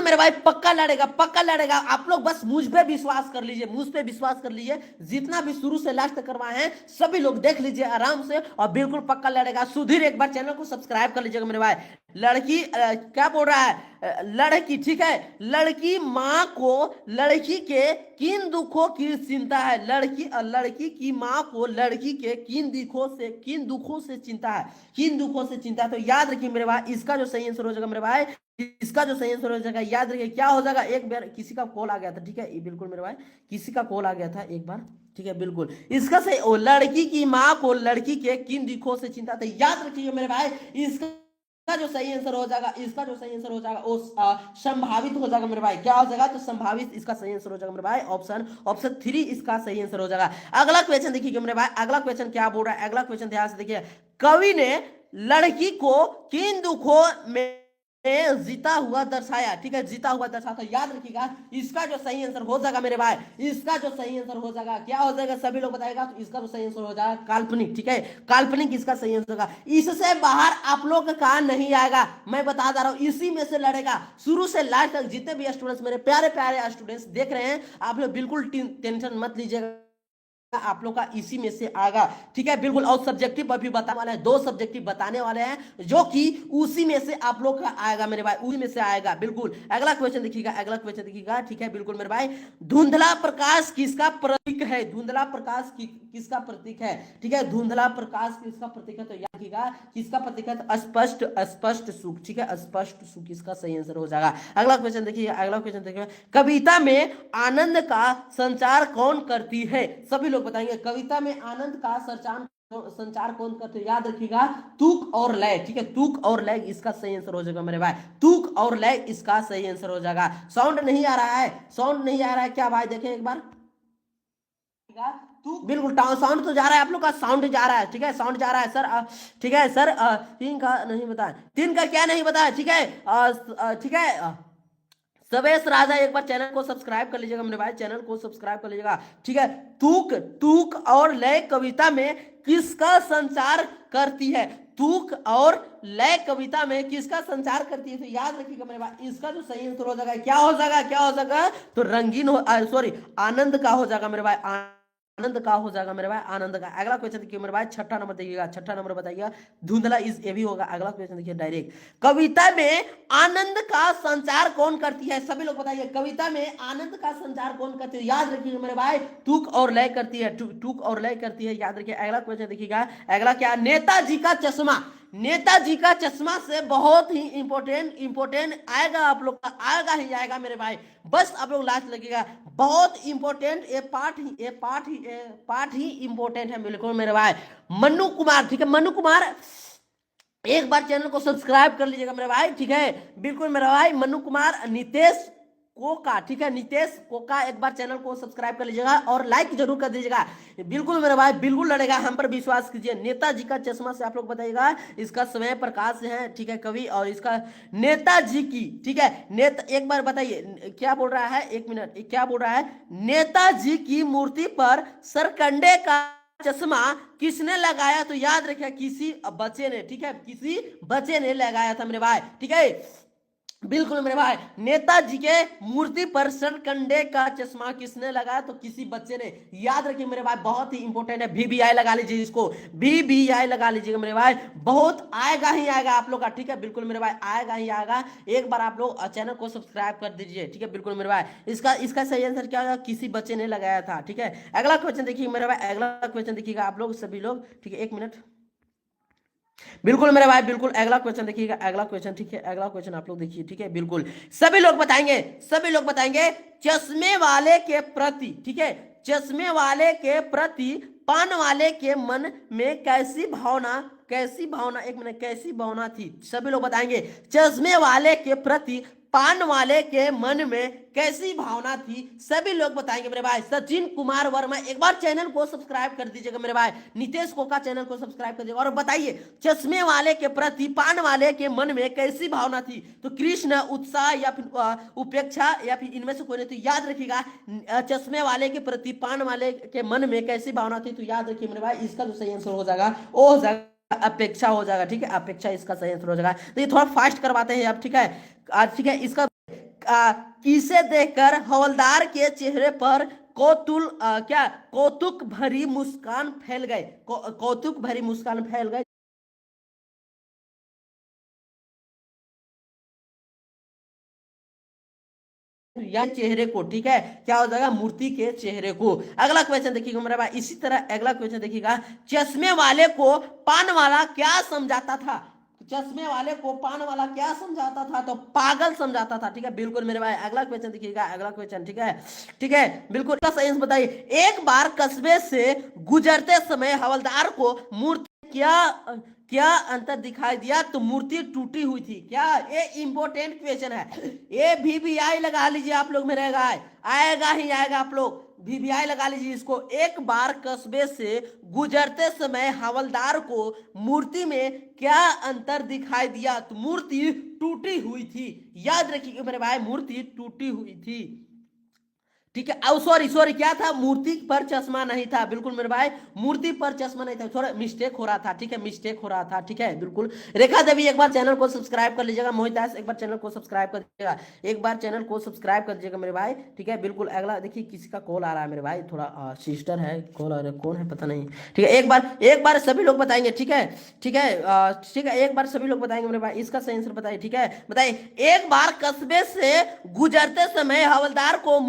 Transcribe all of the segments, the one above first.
मेरे भाई, पक्का लड़ेगा, पक्का लड़ेगा। आप लोग बस मुझ पे विश्वास कर लीजिए, मुझ पे विश्वास कर लीजिए। जितना भी शुरू से लास्ट तक करवाए हैं सभी लोग देख लीजिए आराम से, और बिल्कुल पक्का लड़ेगा। सुधीर एक बार चैनल को सब्सक्राइब कर लीजिएगा मेरे भाई। लड़की क्या बोल रहा है, लड़की, ठीक है, लड़की माँ को लड़की के किन दुखों की चिंता है, लड़की की माँ को लड़की के किन दुखों से चिंता है, किन दुखों से चिंता है। तो याद रखिए मेरे भाई, इसका जो सही आंसर हो जाएगा मेरे भाई, इसका जो सही आंसर हो जाएगा, याद रखिए क्या हो जाएगा। एक बार किसी का कॉल आ गया था, ठीक है, बिल्कुल मेरे भाई, किसी का कॉल आ गया था एक बार, ठीक है, बिल्कुल इसका सही, लड़की की माँ को लड़की के किन दुखों से चिंता था। याद रखिए मेरे भाई, इसका जो सही आंसर हो जाएगा, इसका जो सही आंसर हो जाएगा वो संभावित हो जाएगा मेरे भाई। क्या हो जाएगा, तो संभावित इसका सही आंसर हो जाएगा मेरे भाई। ऑप्शन 3 इसका सही आंसर हो जाएगा। अगला क्वेश्चन देखिए मेरे भाई, अगला क्वेश्चन क्या बोल रहा है, अगला क्वेश्चन ध्यान से देखिए। कवि ने लड़की को किन दुखों में जीता हुआ दर्शाया, ठीक है, जीता हुआ दर्शाया। तो याद रखिएगा इसका जो सही आंसर हो जाएगा मेरे भाई, इसका जो सही आंसर हो जाएगा क्या हो जाएगा, सभी लोग बताएगा। तो इसका जो सही आंसर हो जाएगा काल्पनिक, ठीक है, काल्पनिक इसका सही आंसर होगा। इससे बाहर आप लोग का नहीं आएगा, मैं बता दे रहा हूं, इसी में से लड़ेगा शुरू से लास्ट तक। जितने भी स्टूडेंट्स, मेरे प्यारे प्यारे स्टूडेंट्स देख रहे हैं, आप लोग बिल्कुल टेंशन मत लीजिएगा, आप लोग का इसी में से आएगा, ठीक है, बिल्कुल। और सब्जेक्टिव अभी बताने वाले हैं, 2 सब्जेक्टिव बताने वाले हैं जो कि उसी में से आप लोग का आएगा मेरे भाई, उसी में से आएगा बिल्कुल। अगला क्वेश्चन देखिएगा, अगला क्वेश्चन देखिएगा, ठीक है, बिल्कुल मेरे भाई। धुंधला प्रकाश किसका प्रतीक है, धुंधला प्रकाश किसका प्रतीक है, ठीक है, धुंधला प्रकाश किसका प्रतीक है। तो याद रखिएगा किसका प्रतीक है, तो स्पष्ट सुख, ठीक है, स्पष्ट सुख इसका सही आंसर हो जाएगा। अगला क्वेश्चन देखिए, अगला क्वेश्चन देखिए। कविता में आनंद का संचार कौन करती है, सभी लोग बताएंगे। कविता में आनंद का संचार कौन करते, याद रखिएगा तुक और लय, ठीक है, तुक और लय इसका सही आंसर हो जाएगा मेरे भाई, तुक और लय इसका सही आंसर हो जाएगा। साउंड नहीं आ रहा है, साउंड नहीं आ रहा है क्या भाई, देखें एक बार, बिल्कुल साउंड तो जा रहा है, आप लोग का साउंड जा रहा है, ठीक है, साउंड जा रहा है सर, ठीक है सर। 3 का नहीं बताया, 3 का क्या नहीं बताया, ठीक है, ठीक है। सवेश राजा एक बार चैनल को सब्सक्राइब कर लीजिएगा मेरे भाई, चैनल को सब्सक्राइब कर लीजिएगा, ठीक है। तुक तुक और लय कविता में किसका संचार करती है, तुक और लय कविता में किसका संचार करती है। तो याद रखिएगा मेरे भाई, इसका जो सही आंसर हो जाएगा क्या हो जाएगा, क्या हो जाएगा, तो रंगीन हो, सॉरी, आनंद का हो जाएगा मेरे भाई, आनंद का हो जाएगा मेरे भाई, आनंद का। अगला क्वेश्चन देखिए मेरे भाई, छठा नंबर देखिएगा, छठा नंबर बताइएगा। धुंधला इस ये भी होगा। अगला क्वेश्चन देखिए डायरेक्ट, कविता में आनंद का संचार कौन करती है, सभी लोग बताइए, कविता में आनंद का संचार कौन करती है। याद रखिएगा मेरे भाई, तुक और लय करती है, तुक और लय करती है, याद रखिए। अगला क्वेश्चन देखिएगा, अगला क्या, नेताजी का चश्मा, नेताजी का चश्मा से बहुत ही इंपोर्टेंट आएगा, आप लोग का आएगा ही आएगा मेरे भाई, बस आप लोग लास्ट लगेगा। बहुत इंपोर्टेंट ये पार्ट ही इंपोर्टेंट है बिल्कुल मेरे भाई। मन्नू कुमार, ठीक है, मन्नू कुमार एक बार चैनल को सब्सक्राइब कर लीजिएगा मेरे भाई, ठीक है, बिल्कुल मेरा भाई। मन्नू कुमार, नितेश कोका, ठीक है, नितेश कोका एक बार चैनल को सब्सक्राइब कर लीजिएगा और लाइक जरूर कर दीजिएगा, बिल्कुल मेरा भाई, बिल्कुल लड़ेगा, हम पर विश्वास कीजिए। नेताजी का चश्मा से आप लोग बताइएगा, इसका समय प्रकाश है, ठीक है, कवि, और इसका नेताजी की, ठीक है, नेता एक बार बताइए क्या बोल रहा है, 1 मिनट, क्या बोल रहा है, नेताजी की मूर्ति पर सरकंडे का चश्मा किसने लगाया। तो याद रखिए किसी बच्चे ने, ठीक है, किसी बच्चे ने लगाया था मेरे भाई, ठीक है, बिल्कुल मेरे भाई। नेताजी के मूर्ति पर सरकंडे का चश्मा किसने लगाया, तो किसी बच्चे ने। याद रखिए मेरे भाई, बहुत ही इंपॉर्टेंट है, VVI लगा लीजिए, इसको VVI लगा लीजिएगा मेरे भाई, बहुत आएगा ही आएगा आप लोग का, ठीक है, बिल्कुल मेरे भाई, आएगा ही आएगा। एक बार आप लोग चैनल को सब्सक्राइब कर दीजिए, ठीक है, बिल्कुल मेरे भाई। इसका सही आंसर क्या होगा, किसी बच्चे ने लगाया था, ठीक है। अगला क्वेश्चन देखिए मेरे भाई, अगला क्वेश्चन देखिएगा आप लोग सभी लोग, ठीक है, 1 मिनट, बिल्कुल मेरे भाई, बिल्कुल अगला क्वेश्चन देखिएगा, अगला क्वेश्चन, ठीक है, अगला क्वेश्चन आप लोग देखिए, ठीक है, बिल्कुल सभी लोग बताएंगे, सभी लोग बताएंगे। चश्मे वाले के प्रति, ठीक है, चश्मे वाले के प्रति पान वाले के मन में कैसी भावना, 1 मिनट, कैसी भावना थी, सभी लोग बताएंगे। चश्मे वाले के प्रति पान वाले के मन में कैसी भावना थी, सभी लोग बताएंगे मेरे भाई। सचिन कुमार वर्मा एक बार चैनल को सब्सक्राइब कर दीजिएगा मेरे भाई, नितेश कोका चैनल को सब्सक्राइब कर दीजिएगा और बताइए चश्मे वाले के प्रति पान वाले के मन में कैसी भावना थी। तो कृष्ण, उत्साह, या फिर उपेक्षा, या फिर इनमें से कोई नहीं। तो याद रखिएगा चश्मे वाले के प्रति पान वाले के मन में कैसी भावना थी। तो याद रखिए मेरे भाई, इसका जो सही आंसर हो जाएगा वो हो जाएगा अपेक्षा हो जाएगा, ठीक है, अपेक्षा इसका सही आंसर हो जाएगा। तो ये थोड़ा फास्ट करवाते हैं अब, ठीक है, ठीक है, इसका किसे देखकर हवलदार के चेहरे पर कौतुक भरी मुस्कान फैल गए, कौतुक भरी मुस्कान फैल गए। या चेहरे को, ठीक है, क्या हो जाएगा, मूर्ति के चेहरे को। अगला क्वेश्चन देखिएगा मेरा भाई, इसी तरह अगला क्वेश्चन देखिएगा, चश्मे वाले को पान वाला क्या समझाता था? चश्मे वाले को पान वाला क्या समझाता था? तो पागल समझाता था, ठीक है, बिल्कुल मेरे भाई। अगला क्वेश्चन देखिएगा, अगला क्वेश्चन, ठीक है, ठीक है, बिल्कुल साइंस बताइए। एक बार कस्बे से गुजरते समय हवलदार को मूर्ति क्या क्या अंतर दिखाई दिया? तो मूर्ति टूटी हुई थी। क्या, ये इंपॉर्टेंट क्वेश्चन है, ये वीवीआई लगा लीजिए आप लोग मेरे गाय, आएगा ही आएगा, आप लोग वीवीआई लगा लीजिए इसको। एक बार कस्बे से गुजरते समय हवलदार को मूर्ति में क्या अंतर दिखाई दिया? तो मूर्ति टूटी हुई थी, याद रखिए मेरे भाई, मूर्ति टूटी हुई थी, ठीक है। सॉरी सॉरी, क्या था, मूर्ति पर चश्मा नहीं था, बिल्कुल मेरे भाई, मूर्ति पर चश्मा नहीं था, थोड़ा मिस्टेक हो रहा था, ठीक है, मिस्टेक हो रहा था, ठीक है, बिल्कुल। रेखा देवी एक बार चैनल को सब्सक्राइब कर लीजिएगा, मोहित दास एक बार चैनल को सब्सक्राइब कर दीजिएगा, एक बार चैनल को सब्सक्राइब कर दीजिएगा मेरे भाई, ठीक है, बिल्कुल। अगला देखिए, किसी का कॉल आ रहा है मेरे भाई, थोड़ा सिस्टर है, कॉल आ रहा है, कौन है पता नहीं, ठीक है। एक बार सभी लोग बताएंगे, ठीक है, ठीक है, ठीक है, एक बार सभी लोग बताएंगे मेरे भाई, इसका सही आंसर बताइए, ठीक है, बताइए। एक बार कस्बे से गुजरते समय हवलदार को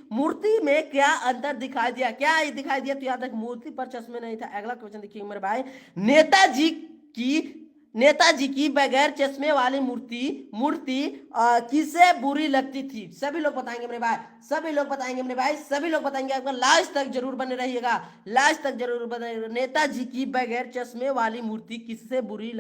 मूर्ति में क्या अंतर दिखाई दिया? क्या दिखाई दिया? तो याद रख, मूर्ति पर चश्मे नहीं था। अगला क्वेश्चन देखिए मेरे भाई, नेताजी की नेताजी की बगैर चश्मे वाली मूर्ति मूर्ति किसे बुरी लगती थी? सभी लोग बताएंगे मेरे भाई, सभी लोग बताएंगे मेरे भाई, सभी लोग बताएंगे, आपका लास्ट तक जरूर बने रहिएगा, लास्ट तक जरूर बने रहिएगा। नेताजी की बगैर चश्मे वाली मूर्ति किसे बुरी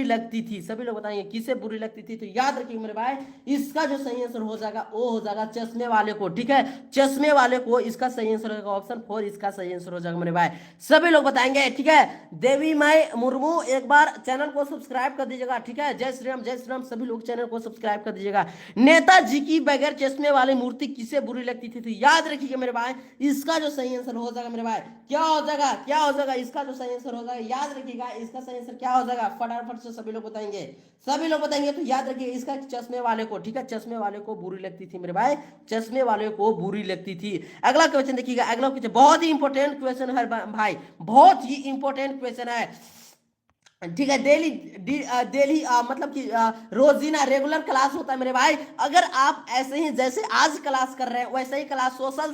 लगती थी? सभी लोग बताएंगे किसे बुरी लगती थी। तो याद रखिए मेरे भाई, इसका जो सही आंसर हो जाएगा वो हो जाएगा चश्मे वाले को, ठीक है, चश्मे वाले को इसका सही आंसर होगा ऑप्शन 4, इसका सही आंसर हो जाएगा मेरे भाई, सभी लोग बताएंगे, ठीक है। देवी माई मुर्मू एक बार चैनल को सब्सक्राइब कर दीजिएगा, ठीक है, जय श्री राम, जय श्री राम, सभी लोग चैनल को सब्सक्राइब कर दीजिएगा। नेताजी की बगैर चश्मे वाली मूर्ति किसे बुरी लगती थी? तो याद रखिएगा मेरे भाई, इसका जो सही आंसर हो जाएगा मेरे भाई, क्या हो जाएगा, क्या हो जाएगा, इसका जो सही आंसर हो जाएगा, याद रखिएगा, इसका सही आंसर क्या हो जाएगा, फटाफट से सभी लोग बताएंगे, सभी लोग बताएंगे। तो याद रखिए इसका चश्मे वाले को, ठीक है, चश्मे वाले को बुरी लगती थी मेरे भाई, चश्मे वाले को बुरी लगती थी। अगला क्वेश्चन देखिएगा, अगला क्वेश्चन बहुत ही इंपॉर्टेंट क्वेश्चन है भाई, बहुत ही इंपॉर्टेंट क्वेश्चन है, ठीक है। डेली मतलब कि रोजीना रेगुलर क्लास होता है मेरे भाई। अगर आप ऐसे ही जैसे आज क्लास कर रहे हैं वैसे ही class social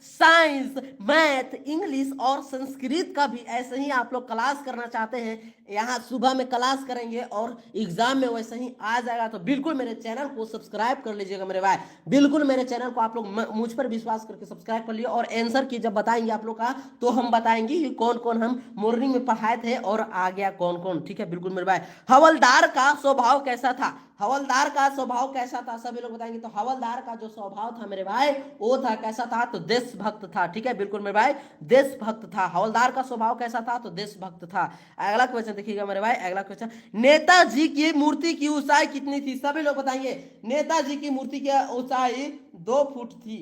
science math English और संस्कृत का भी ऐसे ही आप लोग क्लास करना चाहते हैं, यहाँ सुबह में क्लास करेंगे और एग्जाम में वैसे ही आ जाएगा, तो बिल्कुल मेरे चैनल को सब्सक्राइब कर लीजिएगा मेरे भाई, बिल्कुल मेरे चैनल को आप लोग मुझ पर विश्वास करके सब्सक्राइब कर लिए। और आंसर की जब बताएंगे आप लोग का, तो हम बताएंगे कि कौन कौन हम मॉर्निंग में पढ़ाए थे और आ गया कौन कौन, ठीक है, बिल्कुल मेरे भाई। हवलदार का स्वभाव कैसा था? हवलदार का स्वभाव कैसा था? सभी लोग बताएंगे। तो हवलदार का जो स्वभाव था मेरे भाई, वो था कैसा था? तो देशभक्त था, ठीक है, बिल्कुल मेरे भाई, देशभक्त था। हवलदार का स्वभाव कैसा था? तो देशभक्त था। अगला क्वेश्चन देखिएगा मेरे भाई, अगला क्वेश्चन, नेताजी की मूर्ति की ऊंचाई कितनी थी? सभी लोग बताएंगे। नेताजी की मूर्ति की ऊंचाई 2 फुट थी,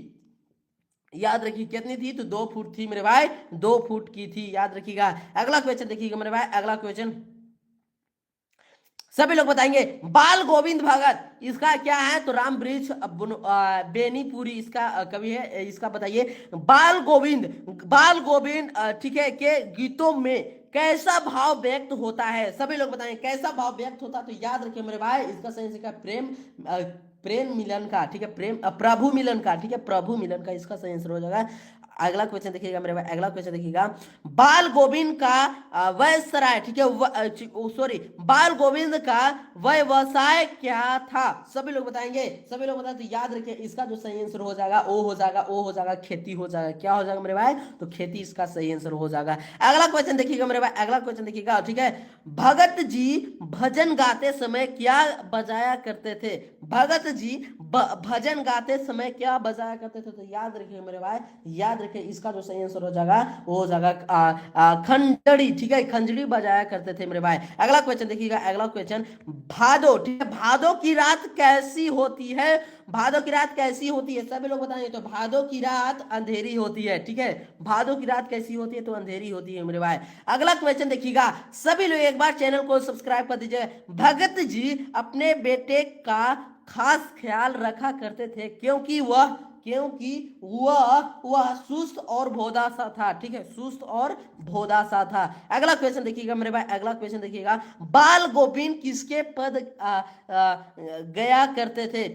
याद रखिए कितनी थी? तो 2 फुट थी मेरे भाई, 2 फुट की थी, याद रखिएगा। अगला क्वेश्चन देखिएगा मेरे भाई, अगला क्वेश्चन सभी लोग बताएंगे। बाल गोविंद भगत इसका क्या है? तो राम वृक्ष बेनीपुरी इसका कवि है, इसका बताइए। बाल गोविंद ठीक है, के गीतों में कैसा भाव व्यक्त होता है? सभी लोग बताएंगे कैसा भाव व्यक्त होता है। तो याद रखिए मेरे भाई, इसका सही से प्रेम मिलन का, ठीक है, प्रभु मिलन का, ठीक है, प्रभु मिलन का इसका सही आंसर हो जाएगा। अगला क्वेश्चन देखिएगा मेरे भाई, अगला क्वेश्चन देखिएगा। बाल गोविंद का व्यवसाय, ठीक है, सॉरी, बाल गोविंद का व्यवसाय क्या था? सभी लोग बताएंगे, सभी लोग बताएं। तो याद रखिए इसका जो सही आंसर हो जाएगा वो हो जाएगा खेती हो जाएगा। क्या हो जाएगा मेरे भाई? तो खेती इसका सही आंसर हो जाएगा। अगला क्वेश्चन देखिएगा मेरे भाई, अगला क्वेश्चन देखिएगा, ठीक है। भगत जी भजन गाते समय क्या बजाया करते थे? भगत जी भजन गाते समय क्या बजाया करते थे? तो याद रखिए मेरे भाई, याद रखिए इसका जो सही आंसर हो जाएगा वो हो जाएगा खंजड़ी, ठीक है, खंजड़ी बजाया करते थे मेरे भाई। अगला क्वेश्चन देखिएगा, अगला क्वेश्चन, भादो, ठीक है, भादो की रात कैसी होती है? भादो की रात कैसी होती है? सभी लोग बताएंगे। तो भादो की रात अंधेरी होती है, ठीक है, भादो की रात कैसी होती है? तो अंधेरी होती है मेरे भाई। अगला क्वेश्चन देखिएगा, सभी लोग एक बार चैनल को सब्सक्राइब कर दीजिए। भगत जी अपने बेटे का खास ख्याल रखा करते थे, क्योंकि वह सुस्त और भोदा सा था। ठीक है, सुस्त और भोदा सा था। अगला क्वेश्चन देखिएगा मेरे भाई, अगला क्वेश्चन देखिएगा, बाल गोविंद किसके पद गया करते थे?